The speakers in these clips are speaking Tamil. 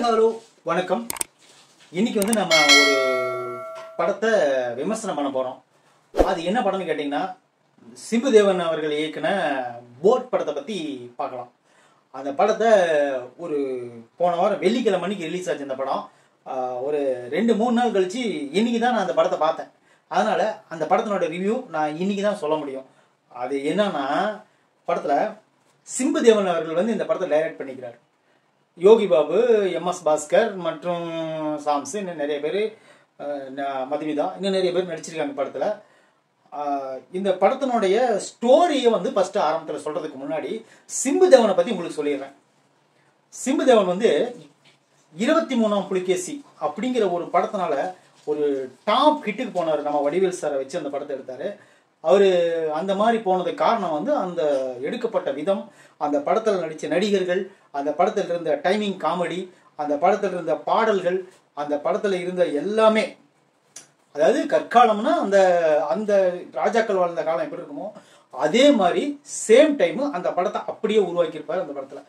ஹலோ வணக்கம். இன்னைக்கு நம்ம ஒரு படத்தை விமர்சனம் பண்ண போறோம். அது என்ன படம்னு கேட்டீங்கன்னா, சிம்புதேவன் அவர்கள் இயக்குன போட் படத்தை பத்தி பார்க்கலாம். அந்த படத்தை ஒரு போன வாரம் வெள்ளிக்கிழமை அன்னைக்கு ரிலீஸ் ஆச்சு. அந்த படம் ஒரு 2-3 நாள் கழிச்சு இன்னைக்கு தான் நான் அந்த படத்தை பார்த்தேன். அதனால அந்த படத்தினோட ரிவ்யூ நான் இன்னைக்கு தான் சொல்ல முடியும். அது என்னன்னா, படத்துல சிம்புதேவன் அவர்கள் இந்த படத்தை டைரக்ட் பண்ணிக்கிறார். யோகி பாபு, MS பாஸ்கர் மற்றும் சாம்ஸ், இன்னும் நிறைய பேர், மதுமிதா, இன்னும் நிறைய பேர் நடிச்சிருக்காங்க படத்தில். இந்த படத்தினுடைய ஸ்டோரியை ஃபர்ஸ்ட் ஆரம்பத்தில் சொல்றதுக்கு முன்னாடி சிம்புதேவனை பற்றி உங்களுக்கு சொல்லிடுறேன். சிம்புதேவன் 23ஆம் புலிகேசி அப்படிங்கிற ஒரு படத்தினால ஒரு டாப் ஹிட்டுக்கு போனார். நம்ம வடிவேல் சாரை வச்சு அந்த படத்தை எடுத்தார். அவர் அந்த மாதிரி போனதுக்கு காரணம் அந்த எடுக்கப்பட்ட விதம், அந்த படத்தில் நடித்த நடிகர்கள், அந்த படத்தில் இருந்த டைமிங் காமெடி, அந்த படத்தில் இருந்த பாடல்கள், அந்த படத்தில் இருந்த எல்லாமே. அதாவது கற்காலம்னா அந்த அந்த ராஜாக்கள் வாழ்ந்த காலம் எப்படி இருக்குமோ அதே மாதிரி சேம் டைம் அந்த படத்தை அப்படியே உருவாக்கியிருப்பார் அந்த படத்தில்.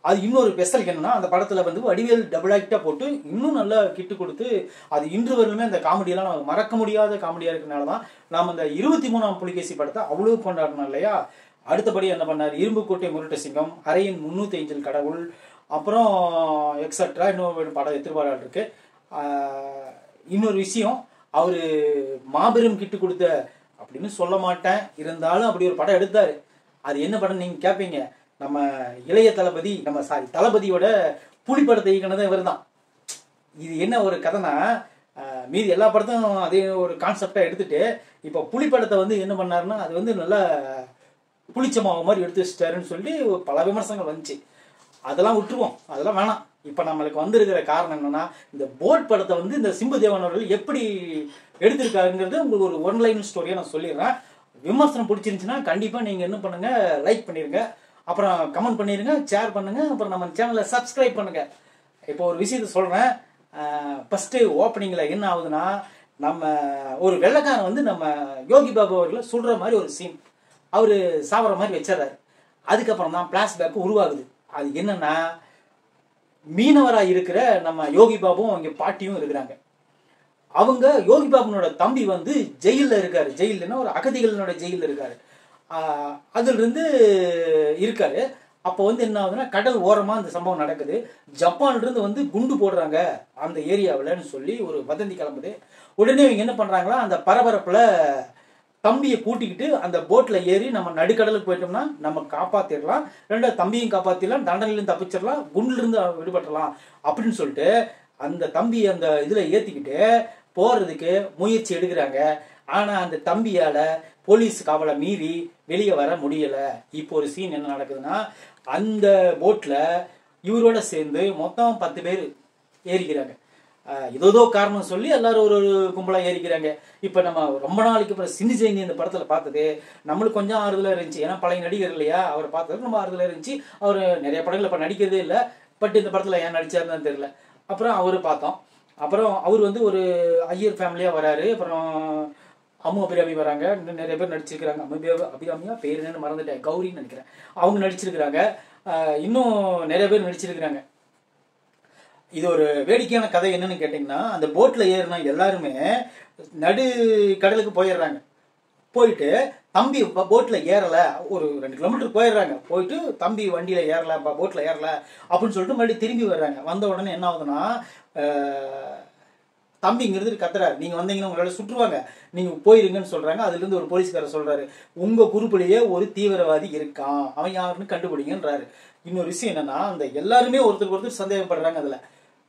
அது இன்னொரு ஸ்பெஷல் என்னன்னா, அந்த படத்தில் வடிவேல் டபுள் ஆக்டாக போட்டு இன்னும் நல்லா கிட்டு கொடுத்து, அது இன்று வரலுமே அந்த காமெடியெல்லாம் நமக்கு மறக்க முடியாத காமெடியாக இருக்கிறனால தான் நாம் அந்த 23ஆம் புலிகேசி படத்தை அவ்வளோ கொண்டாடணும் இல்லையா. அடுத்தபடி என்ன பண்ணார், இரும்புக்கோட்டை முரட்டு சிங்கம், அறையின் 305 கடவுள், அப்புறம் எக்ஸட்ரா இன்னொரு படம் எதிர்பாரால் இருக்கு. இன்னொரு விஷயம், அவர் மாபெரும் கிட்டு கொடுத்த அப்படின்னு சொல்ல மாட்டேன், இருந்தாலும் அப்படி ஒரு படம் எடுத்தார். அது என்ன படம் நீங்கள் கேட்பீங்க. நம்ம இளைய தளபதி, தளபதியோட புலி படத்தை இயக்குனது இவர் தான். இது என்ன ஒரு கதைனா, மீதி எல்லா படத்தையும் அதே ஒரு கான்செப்டா எடுத்துட்டு இப்போ புலி படத்தை என்ன பண்ணாருன்னா, அது நல்லா புளிச்ச மாவு மாதிரி எடுத்து வச்சிட்டாருன்னு சொல்லி பல விமர்சனங்கள் வந்துச்சு. அதெல்லாம் விட்டுருவோம், அதெல்லாம் வேணாம். இப்போ நம்மளுக்கு வந்திருக்கிற காரணம் என்னன்னா, இந்த போட் படத்தை இந்த சிம்புதேவன் அவர்கள் எப்படி எடுத்திருக்காருங்கிறது உங்களுக்கு ஒரு ஒன்லைன் ஸ்டோரியா நான் சொல்லிடுறேன். விமர்சனம் பிடிச்சிருந்துச்சுன்னா கண்டிப்பா நீங்க என்ன பண்ணுங்க, லைக் பண்ணிருங்க, அப்புறம் கமெண்ட் பண்ணிருங்க, ஷேர் பண்ணுங்க, அப்புறம் நம்ம சேனலை சப்ஸ்கிரைப் பண்ணுங்க. இப்போ ஒரு விஷயத்த சொல்றேன். ஃபர்ஸ்ட் ஓப்பனிங்ல என்ன ஆகுதுன்னா, நம்ம ஒரு வெள்ளைக்காரன் நம்ம யோகி பாபு அவர்களை சொல்ற மாதிரி ஒரு சீன் அவரு சாவற மாதிரி வச்சிடறாரு. அதுக்கப்புறம் தான் பிளாஷ்பேக் உருவாகுது. அது என்னன்னா, மீனவரா இருக்கிற நம்ம யோகி பாபுவும் அவங்க பாட்டியும் இருக்கிறாங்க. அவங்க யோகி பாபுனோட தம்பி ஜெயில இருக்காரு. ஜெயில்னா ஒரு அகதிகளோட ஜெயில இருக்காரு. அதுல இருந்து இருக்காரு. அப்போ என்ன ஆகுதுன்னா, கடல் ஓரமா இந்த சம்பவம் நடக்குது. ஜப்பான்ல இருந்து குண்டு போடுறாங்க அந்த ஏரியாவில்னு சொல்லி ஒரு வதந்தி கிளம்புது. உடனே இவங்க என்ன பண்றாங்களா, அந்த பரபரப்புல தம்பியை கூட்டிக்கிட்டு அந்த போட்ல ஏறி நம்ம நடுக்கடலுக்கு போயிட்டோம்னா நம்ம காப்பாத்திடலாம், ரெண்டாவது தம்பியும் காப்பாத்திடலாம், தண்டனையிலும் தப்பிச்சிடலாம், குண்டுல இருந்து விடுபட்டலாம் அப்படின்னு சொல்லிட்டு அந்த தம்பி அந்த இதுல ஏத்திக்கிட்டு போறதுக்கு முயற்சி எடுக்கிறாங்க. ஆனா அந்த தம்பியால போலீஸ் காவலை மீறி வெளியே வர முடியல. இப்போ ஒரு சீன் என்ன நடக்குதுன்னா, அந்த போட்ல இவரோட சேர்ந்து மொத்தம் 10 பேர் ஏறிக்கிறாங்க. ஏதோ காரணம் சொல்லி எல்லாரும் ஒரு கும்பலா ஏறிக்கிறாங்க. இப்ப நம்ம ரொம்ப நாளைக்கு அப்புறம் சிந்து ஜெயந்தி இந்த படத்துல பார்த்தது நம்மளுக்கு கொஞ்சம் ஆறுதலா இருந்துச்சு. ஏன்னா பழைய நடிகர் இல்லையா, அவர் பார்த்தது ரொம்ப ஆறுதலா இருந்துச்சு. அவர் நிறைய படங்கள் இப்ப நடிக்கிறதே இல்லை, பட் இந்த படத்துல ஏன் நடிச்சாருன்னு தெரியல. அப்புறம் அவரு பார்த்தோம். அப்புறம் அவர் ஒரு ஐயர் ஃபேமிலியா வராரு. அப்புறம் அம்மு அபிராமி வராங்க. இன்னும் நிறைய பேர் நடிச்சிருக்கிறாங்க. அபிராமியா பேர் என்னன்னு மறந்துட்டேன், கௌரின்னு நினைக்கிறேன், அவங்க நடிச்சிருக்கிறாங்க. இன்னும் நிறைய பேர் நடிச்சிருக்கிறாங்க. இது ஒரு வேடிக்கையான கதை என்னன்னு கேட்டீங்கன்னா, அந்த போட்ல ஏறினா எல்லாருமே நடு கடலுக்கு போயிடுறாங்க. போயிட்டு தம்பி போட்ல ஏறல, ஒரு 2 கிலோமீட்டர் போயிடுறாங்க. போயிட்டு தம்பி வண்டியில ஏறல, போட்ல ஏறல அப்படின்னு சொல்லிட்டு மறுபடியும் திரும்பி வர்றாங்க. வந்த உடனே என்ன ஆகுதுன்னா, தம்பிங்கிறது கத்துறாரு, நீங்க வந்தீங்கன்னா உங்களால சுற்றுவாங்க, நீங்க போயிருங்கன்னு சொல்றாங்க. அதுல இருந்து ஒரு போலீஸ்காரர் சொல்றாரு, உங்க குரூப்லயே ஒரு தீவிரவாதி இருக்கான், அவன் யாருன்னு கண்டுபிடிங்கன்றாரு. இன்னொரு விஷயம் என்னன்னா, அந்த எல்லாருமே ஒருத்தருக்கு ஒருத்தர் சந்தேகப்படுறாங்க. அதுல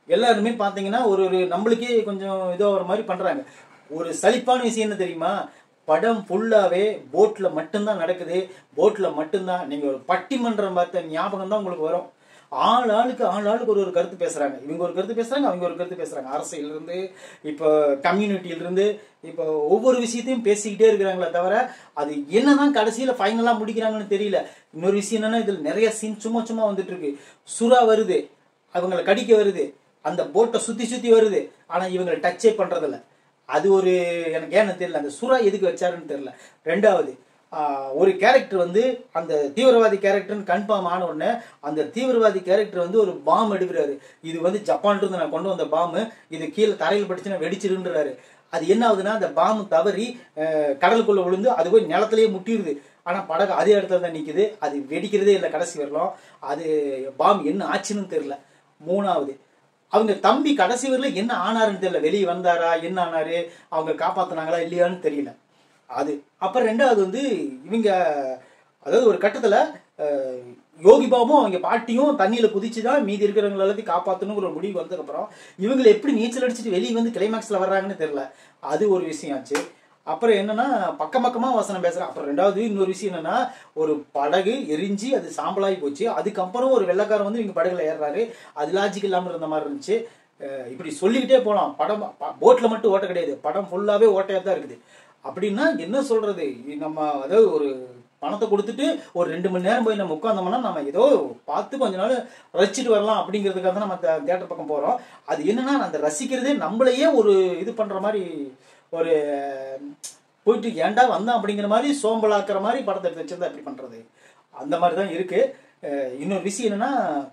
எல்லாருமே பாத்தீங்கன்னா ஒரு நம்மளுக்கே கொஞ்சம் இதோ ஒரு மாதிரி பண்றாங்க. ஒரு சலிப்பான விஷயம் என்ன தெரியுமா, படம் ஃபுல்லாவே போட்ல மட்டும்தான் நடக்குது. போட்ல மட்டும்தான். நீங்க ஒரு பட்டிமன்றம் பார்த்த ஞாபகம் தான் உங்களுக்கு வரும். ஆளுக்கு ஒரு கருத்து பேசுறாங்க. இவங்க ஒரு கருத்து பேசுறாங்க, அவங்க ஒரு கருத்து பேசுறாங்க. அரசியல் இருந்து இப்போ கம்யூனிட்டியில இருந்து இப்போ ஒவ்வொரு விஷயத்தையும் பேசிக்கிட்டே இருக்கிறாங்களே தவிர அது என்னதான் கடைசியில ஃபைனலா முடிக்கிறாங்கன்னு தெரியல. இன்னொரு விஷயம் என்னன்னா, இதுல நிறைய சீன் சும்மா வந்துட்டு இருக்கு. சுறா வருது, அவங்களை கடிக்க வருது, அந்த போட்டை சுத்தி வருது, ஆனா இவங்களை டச்சே பண்றதில்ல. அது ஒரு எனக்கு ஏன்னு தெரியல, அந்த சுறா எதுக்கு வச்சாருன்னு தெரியல. ரெண்டாவது, ஒரு கேரக்டர் வந்து அந்த தீவிரவாதி கேரக்டர்னு கன்ஃபார்ம் ஆன உடனே அந்த தீவிரவாதி கேரக்டர் வந்து ஒரு பாம் எடுக்கிறாரு. இது வந்து ஜப்பான்ல இருந்து நான் கொண்டு வந்த பாம்பு, இது கீழே தரையில் படிச்சுன்னா வெடிச்சிருன்றாரு. அது என்ன ஆகுதுன்னா அந்த பாம்பு தவறி கடலுக்குள்ள விழுந்து அது போய் நிலத்திலேயே முட்டிடுது. ஆனால் படகு அதே இடத்துல தான் நிற்குது, அது வெடிக்கிறதே இல்லை கடைசி வரலாம். அது பாம்பு என்ன ஆச்சுன்னு தெரியல. மூணாவது, அவங்க தம்பி கடைசி வரல என்ன ஆனாருன்னு தெரியல, வெளியே வந்தாரா என்ன ஆனாரு, அவங்க காப்பாத்தினாங்களா இல்லையான்னு தெரியல. அது அப்புறம் ரெண்டாவது வந்து இவங்க அதாவது ஒரு கட்டத்துல யோகி பாபும் அவங்க பாட்டியும் தண்ணியில குதிச்சுதான் மீதி இருக்கிறவங்க எல்லாத்தையும் காப்பாற்றணுங்கிற ஒரு முடிவு வந்ததுக்கப்புறம் இவங்களை எப்படி நீச்சல் அடிச்சுட்டு வெளியே வந்து கிளைமேக்ஸ்ல வர்றாங்கன்னு தெரியல. அது ஒரு விஷயம் ஆச்சு. அப்புறம் என்னன்னா பக்கம் பக்கமா வசனம் பேசுறேன். அப்புறம் ரெண்டாவது இன்னொரு விஷயம் என்னன்னா, ஒரு படகு எரிஞ்சு அது சாம்பலாகி போச்சு. அதுக்கப்புறம் ஒரு வெள்ளைக்காரன் வந்து இவங்க படகுல ஏறாரு. அது லாஜிக் இல்லாமல் இருந்த மாதிரி இருந்துச்சு. இப்படி சொல்லிக்கிட்டே போகலாம். படம் போட்ல மட்டும் ஓட்ட கிடையாது, படம் ஃபுல்லாவே ஓட்டையா தான் இருக்குது. அப்படின்னா என்ன சொல்றது, நம்ம அதாவது ஒரு பணத்தை கொடுத்துட்டு ஒரு 2 மணி நேரம் போய் நம்ம உட்காந்தோம்னா நம்ம ஏதோ பார்த்து கொஞ்ச நாள் ரசிச்சுட்டு வரலாம் அப்படிங்கிறதுக்காக தான் நம்ம தியேட்டர் பக்கம் போறோம். அது என்னன்னா அந்த ரசிக்கிறதே நம்மளையே ஒரு இது பண்ற மாதிரி, ஒரு போயிட்டு ஏன்டா வந்தான் அப்படிங்கிற மாதிரி சோம்பலாக்குற மாதிரி படத்தை எடுத்து வச்சிருந்தா எப்படி பண்றது, அந்த மாதிரி தான் இருக்கு. இன்னொரு விஷயம் என்னன்னா,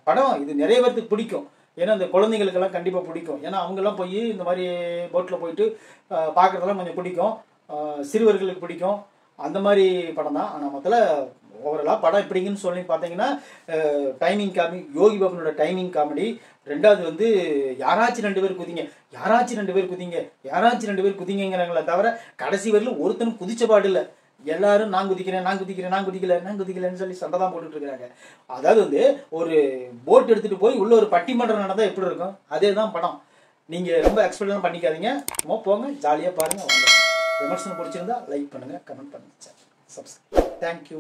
படம் இது நிறைய பேருக்கு பிடிக்கும். ஏன்னா அந்த குழந்தைங்களுக்கெல்லாம் கண்டிப்பா பிடிக்கும். ஏன்னா அவங்கெல்லாம் போய் இந்த மாதிரி போட்ல போயிட்டு பார்க்கறதெல்லாம் கொஞ்சம் பிடிக்கும், சிறுவர்களுக்கு பிடிக்கும். அந்த மாதிரி படம் தான். ஆனால் மொத்தத்தில் ஓவரலாக படம் எப்படிங்கன்னு சொல்லி பார்த்தீங்கன்னா, டைமிங் காமெடி, யோகி பாபுனோட டைமிங் காமெடி. ரெண்டாவது வந்து யாராச்சும் 2 பேர் குதிங்க, யாராச்சும் 2 பேர் குதிங்க, யாராச்சும் 2 பேர் குதிங்கிறாங்களே தவிர கடைசி வரையிலும் ஒருத்தனும் குதிச்ச பாடு இல்லை. எல்லாரும் நான் குதிக்கிறேன், நான் குதிக்கிறேன், நான் குதிக்கல, நான் குதிக்கலன்னு சொல்லி சண்டை தான் போட்டுட்டு இருக்கிறாங்க. அதாவது வந்து ஒரு போட் எடுத்துட்டு போய் உள்ள ஒரு பட்டிமன்றம் நடந்தால் எப்படி இருக்கும், அதே தான் படம். நீங்கள் ரொம்ப எக்ஸ்பெக்ட் பண்ணிக்காதீங்க, சும்மா போங்க, ஜாலியாக பாருங்கள், வாங்க. விமர்சனம் பிடிச்சிருந்தா லைக் பண்ணுங்கள், கமெண்ட் பண்ணுங்கள், சப்ஸ்கிரைப். தேங்க்யூ.